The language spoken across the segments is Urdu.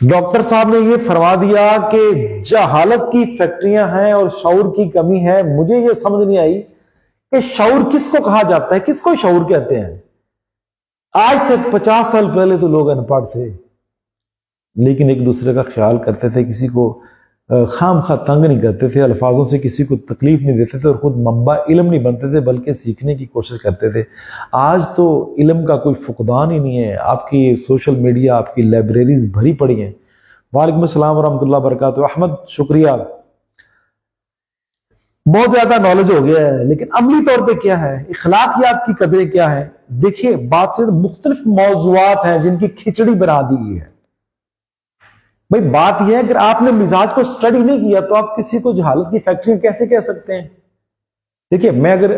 ڈاکٹر صاحب نے یہ فرما دیا کہ جہالت کی فیکٹریاں ہیں اور شعور کی کمی ہے. مجھے یہ سمجھ نہیں آئی کہ شعور کس کو کہا جاتا ہے, کس کو شعور کہتے ہیں. آج سے 50 سال پہلے تو لوگ ان پڑھ تھے لیکن ایک دوسرے کا خیال کرتے تھے, کسی کو خام خواہ تنگ نہیں کرتے تھے, الفاظوں سے کسی کو تکلیف نہیں دیتے تھے اور خود منبع علم نہیں بنتے تھے بلکہ سیکھنے کی کوشش کرتے تھے. آج تو علم کا کوئی فقدان ہی نہیں ہے. آپ کی سوشل میڈیا, آپ کی لائبریریز بھری پڑی ہیں. وعلیکم السلام ورحمۃ اللہ وبرکاتہ. احمد شکریہ. بہت زیادہ نالج ہو گیا ہے لیکن عملی طور پہ کیا ہے, اخلاقیات کی قدریں کیا ہے. دیکھیے بات سے مختلف موضوعات ہیں جن کی کھچڑی بنا دی گئی ہے. بھائی بات یہ ہے اگر آپ نے مزاج کو سٹڈی نہیں کیا تو آپ کسی کو جہالت کی فیکٹری کیسے کہہ سکتے ہیں. دیکھیے میں اگر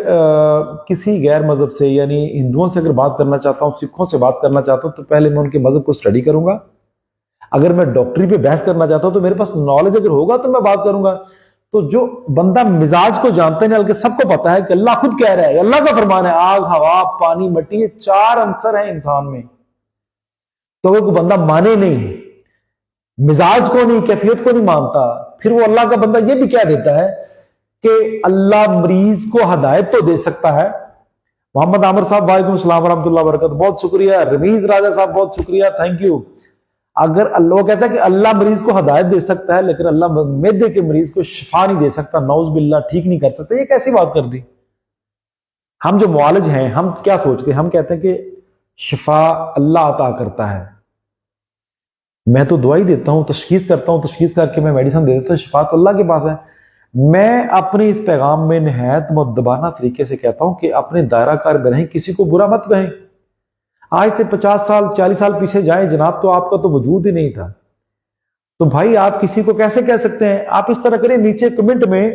کسی غیر مذہب سے یعنی ہندوؤں سے اگر بات کرنا چاہتا ہوں, سکھوں سے بات کرنا چاہتا ہوں تو پہلے میں ان کے مذہب کو سٹڈی کروں گا. اگر میں ڈاکٹری پہ بحث کرنا چاہتا ہوں تو میرے پاس نالج اگر ہوگا تو میں بات کروں گا. تو جو بندہ مزاج کو جانتے ہیں بلکہ سب کو پتا ہے کہ اللہ خود کہہ رہا ہے, اللہ کا فرمان ہے, آگ ہوا پانی مٹی, یہ 4 عنصر ہیں انسان میں. تو اگر کوئی بندہ مانے نہیں, مزاج کو نہیں, کیفیت کو نہیں مانتا, پھر وہ اللہ کا بندہ یہ بھی کہہ دیتا ہے کہ اللہ مریض کو ہدایت تو دے سکتا ہے. محمد عامر صاحب وعلیکم السلام ورحمۃ اللہ وبرکاتہ, بہت شکریہ. رمیز راجہ صاحب بہت شکریہ, تھینک یو. اگر اللہ کہتا ہے کہ اللہ مریض کو ہدایت دے سکتا ہے لیکن اللہ معدے کے مریض کو شفا نہیں دے سکتا, نعوذ باللہ, ٹھیک نہیں کر سکتا, یہ کیسی بات کر دی. ہم جو معالج ہیں ہم کیا سوچتے ہیں, ہم کہتے ہیں کہ شفا اللہ عطا کرتا ہے. میں تو دوائی دیتا ہوں, تشخیص کرتا ہوں, تشخیص کر کے میں میڈیسن دے دیتا ہوں, شفا تو اللہ کے پاس ہے. میں اپنے اس پیغام میں نہایت مؤدبانہ طریقے سے کہتا ہوں کہ اپنے دائرہ کار میں رہیں, کسی کو برا مت کہیں. آج سے 50 سال 40 سال پیچھے جائیں جناب تو آپ کا تو وجود ہی نہیں تھا. تو بھائی آپ کسی کو کیسے کہہ سکتے ہیں. آپ اس طرح کریں, نیچے کمنٹ میں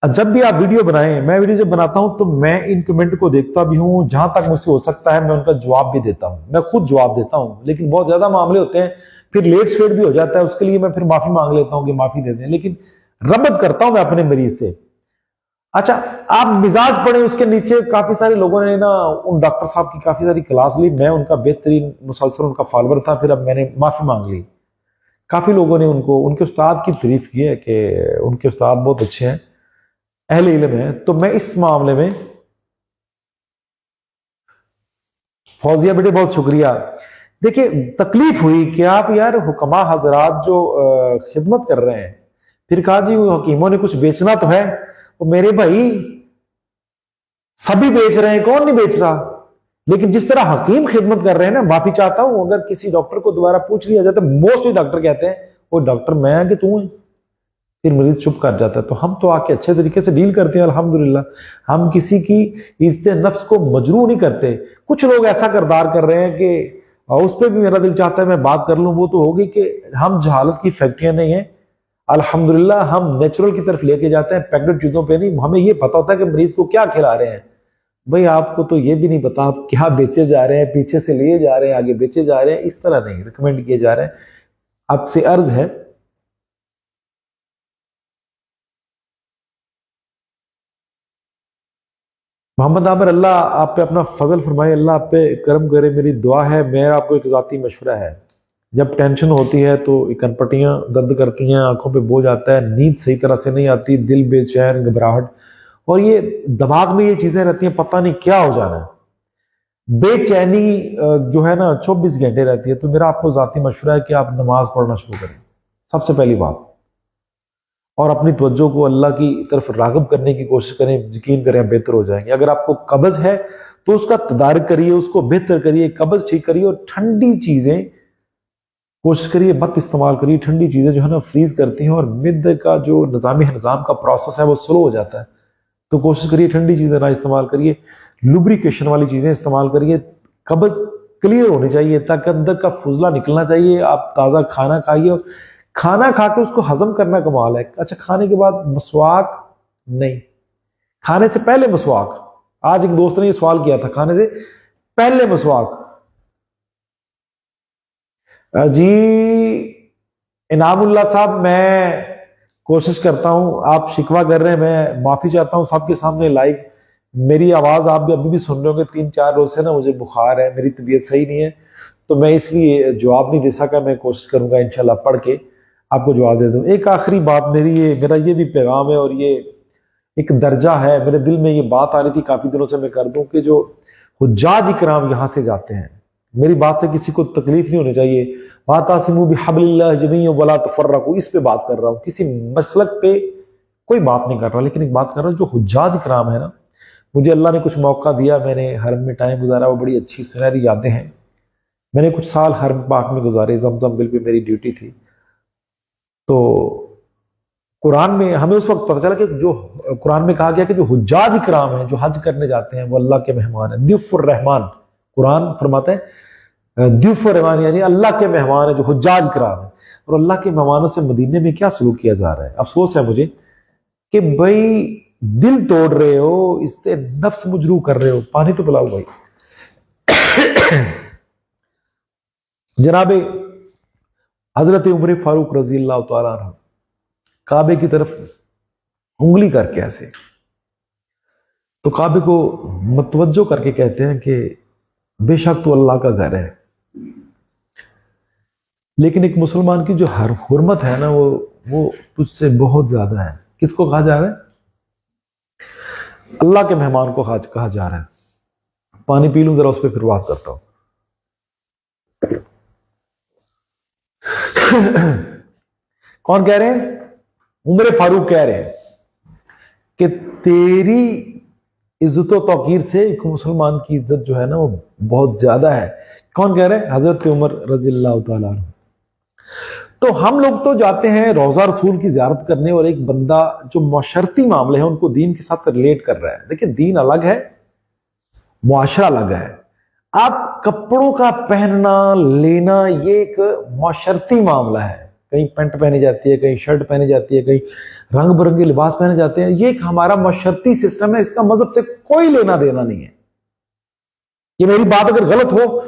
جب بھی آپ ویڈیو بنائیں, میں ویڈیو جب بناتا ہوں تو میں ان کمنٹ کو دیکھتا بھی ہوں, جہاں تک مجھ سے ہو سکتا ہے میں ان کا جواب بھی دیتا ہوں, میں خود جواب دیتا ہوں. لیکن بہت زیادہ معاملے ہوتے ہیں پھر لیٹ سپیٹ بھی ہو جاتا ہے, اس کے لیے میں پھر معافی مانگ لیتا ہوں کہ معافی دے دیں, لیکن ربط کرتا ہوں میں اپنے مریض سے. اچھا آپ مزاج پڑھیں, اس کے نیچے کافی سارے لوگوں نے نا ان ڈاکٹر صاحب کی کافی ساری کلاس لی, میں ان کا بہترین مسلسل ان کا فالوور تھا, پھر اب میں نے معافی مانگ لی. کافی لوگوں نے ان کے استاد کی تعریف کی ہے کہ ان کے استاد بہت اچھے ہیں, اہل علم ہیں. تو میں اس معاملے میں, فوزیہ بیٹے بہت شکریہ. دیکھیں تکلیف ہوئی کہ آپ یار حکما حضرات جو خدمت کر رہے ہیں, پھر کہا جی وہ حکیموں نے کچھ بیچنا تو ہے. وہ میرے بھائی سبھی بیچ رہے ہیں, کون نہیں بیچ رہا, لیکن جس طرح حکیم خدمت کر رہے ہیں نا, معافی چاہتا ہوں اگر کسی ڈاکٹر کو دوبارہ پوچھ لیا جاتا ہے, موسٹلی ڈاکٹر کہتے ہیں وہ ڈاکٹر میں کہ تو ہے, پھر مریض چپ کر جاتا ہے. تو ہم تو آ کے اچھے طریقے سے ڈیل کرتے ہیں الحمدللہ. ہم کسی کی عزت نفس کو مجروح نہیں کرتے. کچھ لوگ ایسا کردار کر رہے ہیں کہ اس پہ بھی میرا دل چاہتا ہے میں بات کر لوں. وہ تو ہوگی کہ ہم جہالت کی فیکٹریاں نہیں ہیں, الحمدللہ ہم نیچرل کی طرف لے کے جاتے ہیں, پیکڈ چیزوں پہ نہیں. ہمیں یہ پتا ہوتا ہے کہ مریض کو کیا کھلا رہے ہیں. بھئی آپ کو تو یہ بھی نہیں پتا آپ کیا بیچے جا رہے ہیں, پیچھے سے لیے جا رہے ہیں, آگے بیچے جا رہے ہیں, اس طرح نہیں ریکمینڈ کیے جا رہے ہیں. آپ سے عرض ہے محمد عامر, اللہ آپ پہ اپنا فضل فرمائے, اللہ آپ پہ کرم کرے, میری دعا ہے. میرا آپ کو ایک ذاتی مشورہ ہے, جب ٹینشن ہوتی ہے تو کنپٹیاں درد کرتی ہیں, آنکھوں پہ بوجھ آتا ہے, نیند صحیح طرح سے نہیں آتی, دل بے چین, گھبراہٹ, اور یہ دماغ میں یہ چیزیں رہتی ہیں, پتہ نہیں کیا ہو جانا ہے, بے چینی جو ہے نا 24 گھنٹے رہتی ہے. تو میرا آپ کو ذاتی مشورہ ہے کہ آپ نماز پڑھنا شروع کریں, سب سے پہلی بات, اور اپنی توجہ کو اللہ کی طرف راغب کرنے کی کوشش کریں. یقین کریں بہتر ہو جائیں گے. اگر آپ کو قبض ہے تو اس کا تدارک کریے, اس کو بہتر کریے, قبض ٹھیک کریے, اور ٹھنڈی چیزیں کوشش کریے مت استعمال کریے. ٹھنڈی چیزیں جو ہے نا فریز کرتی ہیں اور معدے کا جو نظام کا پروسیس ہے وہ سلو ہو جاتا ہے. تو کوشش کریے ٹھنڈی چیزیں نہ استعمال کریے, لوبریکیشن والی چیزیں استعمال کریے. قبض کلیئر ہونی چاہیے تاکہ اندر کا فضلہ نکلنا چاہیے. آپ تازہ کھانا کھائیے, اور کھانا کھا کے اس کو ہضم کرنا کمال ہے. اچھا کھانے کے بعد مسواک نہیں, کھانے سے پہلے مسواک. آج ایک دوست نے یہ سوال کیا تھا, کھانے سے پہلے مسواک. جی انعام اللہ صاحب, میں کوشش کرتا ہوں, آپ شکوہ کر رہے ہیں, میں معافی چاہتا ہوں سب کے سامنے لائیو. میری آواز آپ بھی ابھی بھی سن رہے ہوں گے, 3-4 روز سے نا مجھے بخار ہے, میری طبیعت صحیح نہیں ہے. تو میں اس لیے جواب نہیں دے سکا. میں کوشش کروں گا انشاءاللہ پڑھ کے آپ کو جواب دے دوں. ایک آخری بات میرا یہ بھی پیغام ہے اور یہ ایک درجہ ہے, میرے دل میں یہ بات آ رہی تھی کافی دنوں سے, میں کر دوں کہ جو حجاج اکرام یہاں سے جاتے ہیں, میری بات سے کسی کو تکلیف نہیں ہونی چاہیے. واعتصموا بحبل اللہ جميعا ولا تفرقوا, اس پہ بات کر رہا ہوں, کسی مسلک پہ کوئی بات نہیں کر رہا, لیکن ایک بات کر رہا ہوں جو حجاج اکرام ہے نا. مجھے اللہ نے کچھ موقع دیا, میں نے حرم میں ٹائم گزارا, وہ بڑی اچھی سنہری یادیں ہیں. میں نے کچھ سال حرم پاک میں گزارے, زمزم بل پہ میری ڈیوٹی تھی. تو قرآن میں ہمیں اس وقت پتہ چلا کہ جو قرآن میں کہا گیا کہ جو حجاج اکرام ہیں, جو حج کرنے جاتے ہیں, وہ اللہ کے مہمان ہیں. ضیوف الرحمان, قرآن فرماتا ہے ضیوف الرحمان یعنی اللہ کے مہمان ہیں جو حجاج اکرام ہیں. اور اللہ کے مہمانوں سے مدینے میں کیا سلوک کیا جا رہا ہے. افسوس ہے مجھے کہ بھائی دل توڑ رہے ہو, اس سے نفس مجروح کر رہے ہو, پانی تو پلاؤ بھائی. جناب حضرت عمر فاروق رضی اللہ تعالیٰ عنہ کعبے کی طرف انگلی کر کے ایسے, تو کعبے کو متوجہ کر کے کہتے ہیں کہ بے شک تو اللہ کا گھر ہے, لیکن ایک مسلمان کی جو حرمت ہے نا وہ تجھ سے بہت زیادہ ہے. کس کو کہا جا رہا ہے؟ اللہ کے مہمان کو کہا جا رہا ہے. پانی پی لوں ذرا, اس پہ پھر بات کرتا ہوں. کون کہہ رہے ہیں؟ عمر فاروق کہہ رہے ہیں کہ تیری عزت و توقیر سے ایک مسلمان کی عزت جو ہے نا وہ بہت زیادہ ہے. کون کہہ رہے ہیں؟ حضرت عمر رضی اللہ تعالیٰ عنہ. تو ہم لوگ تو جاتے ہیں روضہ رسول کی زیارت کرنے, اور ایک بندہ جو معاشرتی معاملے ہیں ان کو دین کے ساتھ ریلیٹ کر رہا ہے. دیکھیں دین الگ ہے, معاشرہ الگ ہے. آپ کپڑوں کا پہننا لینا یہ ایک معاشرتی معاملہ ہے. کہیں پینٹ پہنی جاتی ہے, کہیں شرٹ پہنی جاتی ہے, کہیں رنگ برنگے لباس پہنے جاتے ہیں. یہ ایک ہمارا معاشرتی سسٹم ہے, اس کا مذہب سے کوئی لینا دینا نہیں ہے. یہ میری بات اگر غلط ہو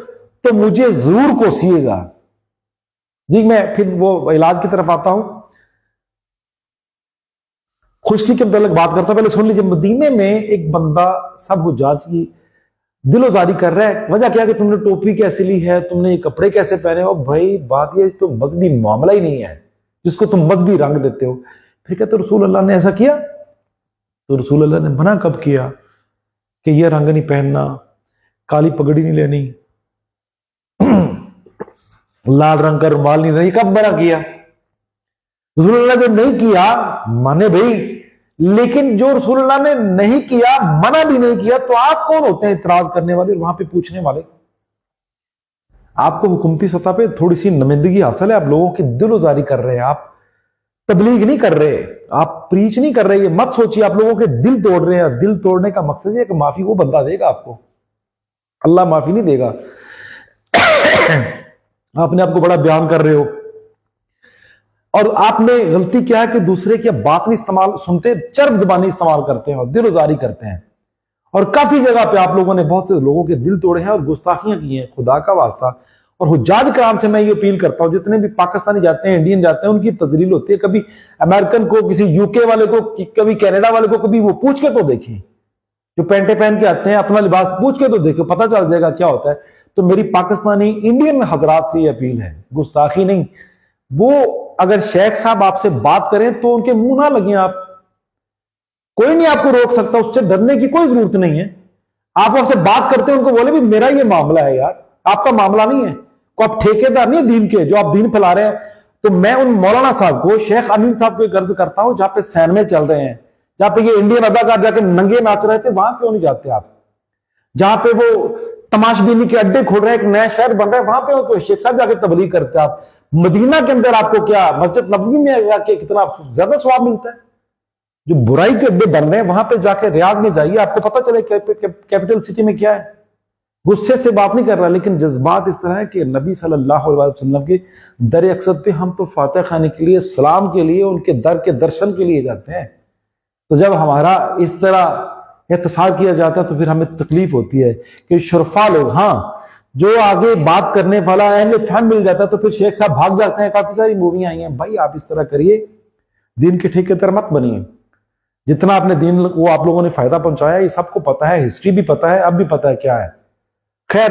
تو مجھے ضرور کوسیے گا. جی میں پھر وہ علاج کی طرف آتا ہوں. خشکی کے متعلق بات کرتا ہوں, پہلے سن لیجیے. مدینے میں ایک بندہ سب حجاج کی دل و زاری کر رہا ہے. وجہ کیا کہ تم نے ٹوپی کیسے لی ہے, تم نے یہ کپڑے کیسے پہنے ہو. بھائی بات یہ تو مذہبی معاملہ ہی نہیں ہے جس کو تم مذہبی رنگ دیتے ہو. پھر کہتے رسول اللہ نے ایسا کیا, تو رسول اللہ نے منع کب کیا کہ یہ رنگ نہیں پہننا, کالی پگڑی نہیں لینی, لال رنگ کا رومال نہیں رہی, کب منع کیا؟ رسول اللہ نے نہیں کیا مانے بھائی, لیکن جو رسول اللہ نے نہیں کیا, منع بھی نہیں کیا, تو آپ کون ہوتے ہیں اعتراض کرنے والے, وہاں پہ پوچھنے والے؟ آپ کو حکومتی سطح پہ تھوڑی سی نمائندگی حاصل ہے, آپ لوگوں کی دل و زاری کر رہے ہیں, آپ تبلیغ نہیں کر رہے, آپ پریچ نہیں کر رہے. یہ مت سوچیے آپ لوگوں کے دل توڑ رہے ہیں. دل توڑنے کا مقصد یہ کہ معافی وہ بندہ دے گا آپ کو, اللہ معافی نہیں دے گا. آپ نے آپ کو بڑا بیان کر رہے ہو, اور آپ نے غلطی کیا ہے کہ دوسرے کی بات نہیں استعمال سنتے, چرب زبانی استعمال کرتے ہیں اور دل و زاری کرتے ہیں. اور کافی جگہ پہ آپ لوگوں نے بہت سے لوگوں کے دل توڑے ہیں اور گستاخیاں کی ہیں. خدا کا واسطہ, اور حجاج کرام سے میں یہ اپیل کرتا ہوں, جتنے بھی پاکستانی جاتے ہیں, انڈین جاتے ہیں, ان کی تذلیل ہوتی ہے. کبھی امریکن کو, کسی یو کے والے کو, کبھی کینیڈا والے کو, کبھی وہ پوچھ کے تو دیکھیں, جو پینٹیں پہن کے آتے ہیں, اپنا لباس پوچھ کے تو دیکھیں, پتہ چل جائے گا کیا ہوتا ہے. تو میری پاکستانی انڈین حضرات سے یہ اپیل ہے, گستاخی نہیں. وہ اگر شیخ صاحب آپ سے بات کریں تو ان کے منہ نہ لگیں. آپ کوئی نہیں آپ کو روک سکتا, اس سے ڈرنے کی کوئی ضرورت نہیں ہے. آپ سے بات کرتے ہیں, ان کو بولے بھی میرا یہ معاملہ ہے یار, آپ کا معاملہ نہیں ہے. کو آپ ٹھیکیدار نہیں دین کے, جو آپ دین پھیلا رہے ہیں. تو میں ان مولانا صاحب کو, شیخ امین صاحب کو غرض کرتا ہوں, جہاں پہ سینمے چل رہے ہیں, جہاں پہ یہ انڈین اداکار جا کے ننگے ناچ رہے تھے, وہاں کیوں نہیں جاتے آپ؟ جہاں پہ وہ تماش بینی کے اڈے کھول رہے ہیں, ایک نیا شہر بن رہا ہے, وہاں پہ شیخ صاحب جا کے تبلیغ کرتے آپ. مدینہ کے اندر آپ کو کیا مسجد نبوی میں جا کے کتنا زیادہ ثواب ملتا ہے. جو برائی کے اڈے بن رہے ہیں وہاں پہ جا کے ریاض میں جائیے, آپ کو پتہ چلے کیپٹل سٹی میں کیا ہے. غصے سے بات نہیں کر رہا, لیکن جذبات اس طرح ہے کہ نبی صلی اللہ علیہ وسلم کے در اقصد پہ ہم تو فاتح خانے کے لیے, سلام کے لیے, ان کے در کے درشن کے لیے جاتے ہیں. تو جب ہمارا اس طرح احتساب کیا جاتا ہے تو پھر ہمیں تکلیف ہوتی ہے کہ شرفا لوگ, ہاں جو آگے بات کرنے والا اہل فہم مل جاتا ہے تو پھر شیخ صاحب بھاگ جاتے ہیں. کافی ساری موویاں آئی ہیں. بھائی آپ اس طرح کریے, دین کے ٹھیکیدار مت بنیے. جتنا آپ نے دین کو آپ لوگوں نے فائدہ پہنچایا, یہ سب کو پتا ہے, ہسٹری بھی پتا ہے, اب بھی پتا ہے کیا ہے. خیر,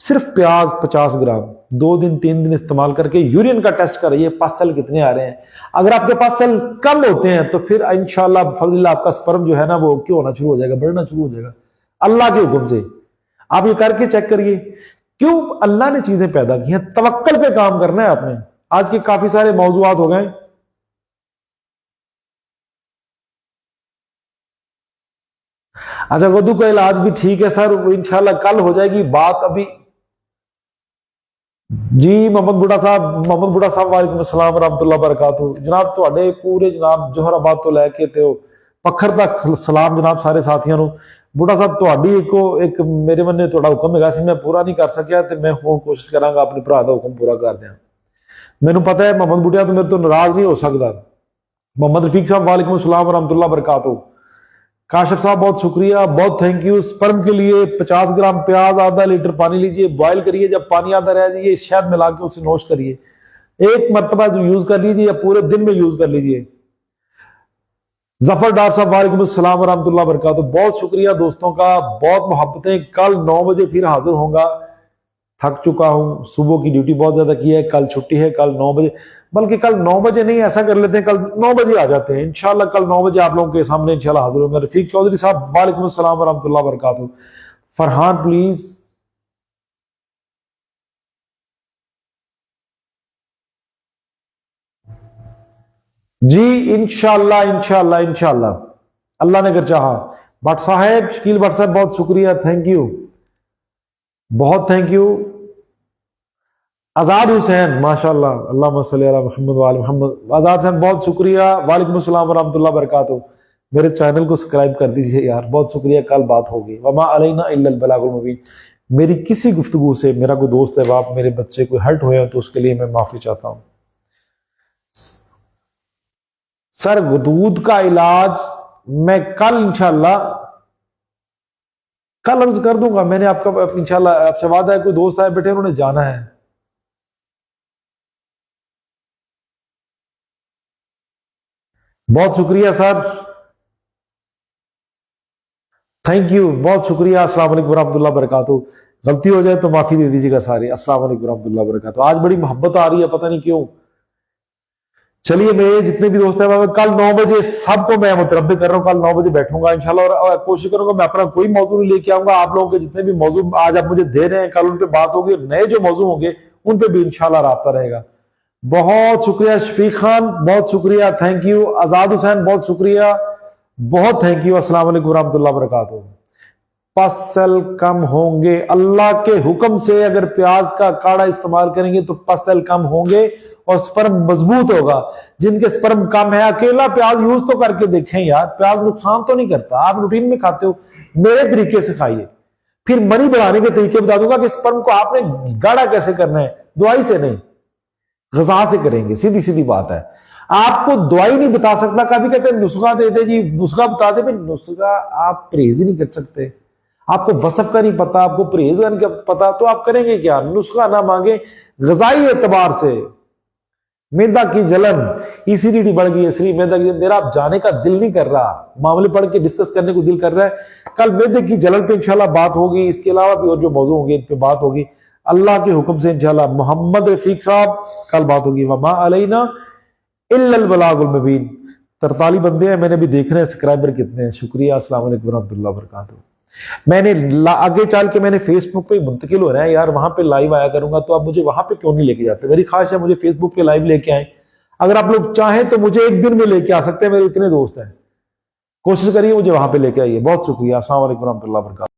صرف پیاز 50 گرام 2 دن 3 دن استعمال کر کے یورین کا ٹیسٹ کرائیے، پس سیل کتنے آ رہے ہیں۔ اگر آپ کے پاس سیل کم ہوتے ہیں تو پھر انشاءاللہ بفضل اللہ آپ کا سپرم جو ہے نا وہ کیوں ہونا شروع ہو جائے گا، بڑھنا شروع ہو جائے گا اللہ کے حکم سے۔ آپ یہ کر کے چیک کریے، کیوں اللہ نے چیزیں پیدا کی ہیں، توکل پہ کام کرنا ہے آپ نے۔ آج کے کافی سارے موضوعات ہو گئے، اچھا غدو کا علاج بھی ٹھیک ہے سر، انشاءاللہ کل ہو جائے گی بات۔ ابھی جی محمد بڑھا صاحب وعلیکم السلام ورحمۃ اللہ وبرکاتہ جناب، تھوڑے پورے جناب جوہر آباد تو لے کے تے پکھر تک سلام جناب سارے ساتھیاں نو۔ بڑھا صاحب ایک میرے من نے تھوڑا حکم ہے سی میں پورا نہیں کر سکیا تے میں ہوں کوشش کراں گا اپنے بھرا دا حکم پورا کر دیاں۔ مینوں پتہ ہے محمد بڑھیا تو میرے تو ناراض نہیں ہو سکتا۔ محمد رفیق صاحب وعلیکم السلام ورحمۃ اللہ وبرکاتہ۔ کاشف صاحب بہت شکریہ، بہت تھینک یو۔ سپرم کے لیے 50 گرام پیاز، آدھا لیٹر پانی لیجئے، بوائل کریے، جب پانی آدھا رہ جائے شہد ملا کے اسے نوش کریے، ایک مرتبہ جو یوز کر لیجئے یا پورے دن میں یوز کر لیجئے۔ ظفر ڈار صاحب وعلیکم السلام ورحمۃ اللہ وبرکاتہ، بہت شکریہ دوستوں کا، بہت محبتیں۔ کل 9 بجے پھر حاضر ہوں گا، تھک چکا ہوں، صبح کی ڈیوٹی بہت زیادہ کی ہے، کل چھٹی ہے، کل 9 بجے، بلکہ کل 9 بجے نہیں، ایسا کر لیتے ہیں کل 9 بجے آ جاتے ہیں انشاءاللہ، کل 9 بجے آپ لوگوں کے سامنے انشاءاللہ حاضر ہوں گا۔ رفیق چودھری صاحب وعلیکم السلام ورحمۃ اللہ وبرکاتہ۔ فرحان پلیز جی انشاءاللہ اللہ نے اگر چاہا۔ بٹ صاحب شکیل بٹ صاحب بہت شکریہ، تھینک یو، بہت تھینک یو۔ آزاد حسین ماشاءاللہ، اللہم صلی علی محمد وعلی محمد۔ آزاد حسین بہت شکریہ، وعلیکم السلام ورحمۃ اللہ وبرکاتہ۔ میرے چینل کو سبسکرائب کر دیجئے یار، بہت شکریہ، کل بات ہوگی۔ وما علینا الا البلاغ المبین۔ میری کسی گفتگو سے میرا کوئی دوست ہے باپ میرے بچے کو ہرٹ ہوئے تو اس کے لیے میں معافی چاہتا ہوں۔ سر غدود کا علاج میں کل انشاءاللہ کل عرض کر دوں گا، میں نے آپ کا انشاءاللہ آپ سے وعدہ ہے، کوئی دوست آئے بیٹھے انہوں نے جانا ہے۔ بہت شکریہ سر، تھینک یو، بہت شکریہ۔ السلام علیکم ورحمۃ اللہ وبرکاتہ۔ غلطی ہو جائے تو معافی دے دیجیے گا سارے۔ السلام علیکم ورحمۃ اللہ وبرکاتہ۔ آج بڑی محبت آ رہی ہے، پتہ نہیں کیوں۔ چلیے میرے جتنے بھی دوست ہیں کل 9 بجے سب کو میں متربع کر رہا ہوں، کل 9 بجے بیٹھوں گا انشاءاللہ، اور کوشش کروں گا میں اپنا کوئی موضوع نہیں لے کے آؤں گا، آپ لوگوں کے جتنے بھی موضوع آج آپ مجھے دے رہے ہیں کل ان پہ بات ہوگی، اور نئے جو موضوع ہوں گے ان پہ بھی انشاءاللہ رابطہ رہے گا۔ بہت شکریہ شفیق خان، بہت شکریہ، تھینک یو۔ آزاد حسین بہت شکریہ، بہت تھینک یو۔ السلام علیکم ورحمۃ اللہ وبرکاتہ۔ پس سیل کم ہوں گے اللہ کے حکم سے، اگر پیاز کا کاڑھا استعمال کریں گے تو پس سیل کم ہوں گے اور سپرم مضبوط ہوگا۔ جن کے سپرم کم ہے اکیلا پیاز یوز تو کر کے دیکھیں یار، پیاز نقصان تو نہیں کرتا، آپ روٹین میں کھاتے ہو، میرے طریقے سے کھائیے، پھر منی بڑھانے کے طریقے بتا دوں گا کہ سپرم کو آپ نے گاڑھا کیسے کرنا ہے، دوائی سے نہیں غذا سے کریں گے، سیدھی سیدھی بات ہے۔ آپ کو دوائی نہیں بتا سکتا، کبھی کہتے ہیں نسخہ دے دے جی، نسخہ بتا دے، نسخہ آپ پرہیز ہی نہیں کر سکتے، آپ کو وصف کا نہیں پتا، آپ کو پرہیز کا نہیں پتا، تو آپ کریں گے کیا؟ نسخہ نہ مانگے غذائی اعتبار سے۔ میدا کی جلن، ایسیڈیٹی بڑھ گئی ہے، صرف میدا کی، میرا اب جانے کا دل نہیں کر رہا، معاملے پڑھ کے ڈسکس کرنے کو دل کر رہا ہے۔ کل میدے کی جلن پہ انشاءاللہ بات ہوگی، اس کے علاوہ بھی اور جو موضوع ہوں گے ان پہ بات ہوگی اللہ کے حکم سے انشاءاللہ۔ محمد رفیق صاحب کل بات ہوگی۔ وما علینا الا البلاغ المبین۔ 43 بندے ہیں، میں نے بھی دیکھ رہے ہیں سبسکرائبر کتنے ہیں، شکریہ۔ السلام علیکم ورحمۃ اللہ وبرکاتہ۔ میں نے آگے چل کے میں نے فیس بک پہ منتقل ہو رہا ہے یار، وہاں پہ لائیو آیا کروں گا، تو آپ مجھے وہاں پہ کیوں نہیں لے کے جاتے؟ میری خواہش ہے مجھے فیس بک پہ لائیو لے کے آئیں، اگر آپ لوگ چاہیں تو مجھے ایک دن میں لے کے آ سکتے ہیں، میرے اتنے دوست ہیں، کوشش کریے مجھے وہاں پہ لے کے آئیے۔ بہت شکریہ، السلام علیکم ورحمۃ اللہ وبرکاتہ۔